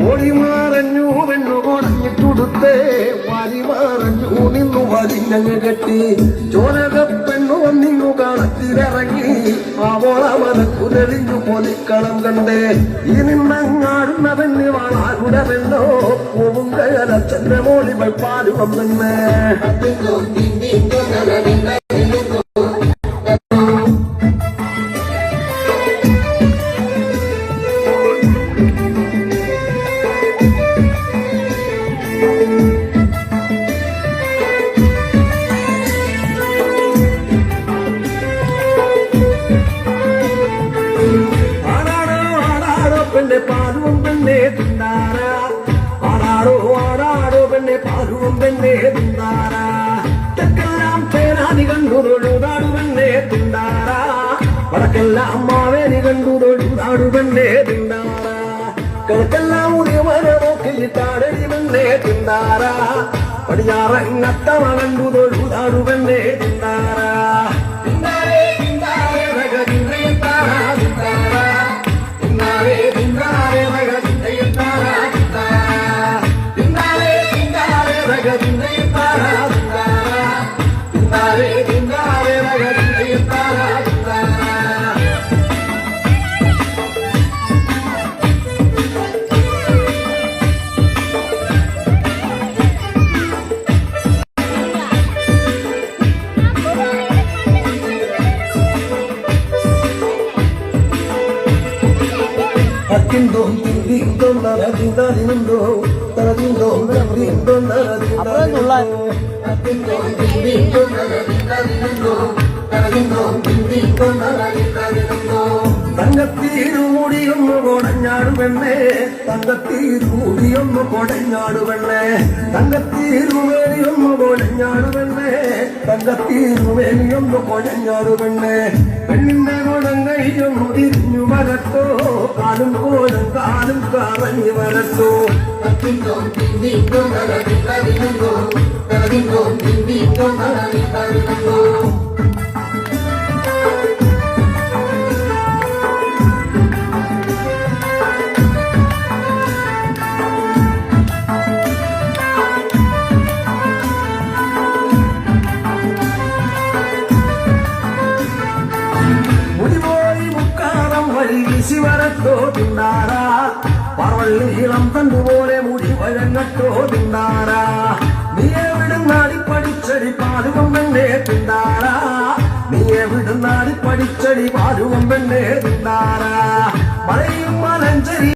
ഓടിമാറഞ്ഞു പെണ്ണു കൊടഞ്ഞിട്ടുടുത്തേ വാരിമാറഞ്ഞു നിന്നു വലിഞ്ഞങ്ങ് കെട്ടി ചോരക പെണ്ണു വന്നിന്നു കളത്തിലിറങ്ങി ആവോളമന കുരളിഞ്ഞു പൊലിക്കളം കണ്ടേ ഈ നിന്നങ്ങാടുന്ന പെണ്ണ് വാളാകുടെ പെണ്ണോ പൂവും കയലച്ചന്റെ മോളികൾ പാടുവം പെണ്ണേ പെണ്ണെ പാലുവും പെണ്ണെ തിന്നാറ ആടാടോ ആടാടോ പെണ്ണെ പാലുവും പെണ്ണെ തിന്നാറ തെക്കെല്ലാം തേനാനി കണ്ടു തൊഴുതാടു പെണ്ണെ തിന്നാറ വടക്കെല്ലാം മാവേലി കണ്ടു തൊഴുതാടു പെണ്ണെ തിന്നാറ കിഴക്കെല്ലാം ഉറിയ മര നോക്കി താടടി പെണ്ണെ തിന്നാറ പടിഞ്ഞാറങ്ങത്തമ കണ്ടു തൊഴുതാടു പെണ്ണെ തിന്നാറ Tindo, tindo, nara tinda tindo, nara tindo, nara tindo, nara tinda tindo. Tindo, tindo, nara tinda tindo, nara tindo, tindo, nara tinda tindo. തങ്കത്തീരുമുടിയൊന്നു കൊടഞ്ഞാടുവെണ്ണേ തങ്കത്തീരുമുടിയൊന്നു കൊടഞ്ഞാടുവെണ്ണേ തങ്കത്തീരുമേനിയൊന്നു കൊടഞ്ഞാടുവെണ്ണേ തങ്കത്തീരുമേനിയൊന്നു കൊടഞ്ഞാടുവെണ്ണേ പെണ്ണിന്റെ കൊടങ്ങയൊന്നു തിരിഞ്ഞു വരട്ടോ കാലും കോലും കാലും കറങ്ങി വരട്ടോ തിന്തോ തിന്തോ നരതിന്തോ നരതിന്തോ തിന്തോ നരതിന്തോ ശിവരത്തോ തിന്നാറ പറവള്ളിയിളം തണ്ടുപോലെ മുടി വഴങ്ങട്ടോ തിന്നാറ നീയെ വിടുന്നാടി പഠിച്ചടി പാലുവം പെണ്ണെ തിന്നാറ നീയെ വിടുന്നാടി പഠിച്ചടി പാലുവം പെണ്ണെ തിന്നാറ മലയും മലഞ്ചരി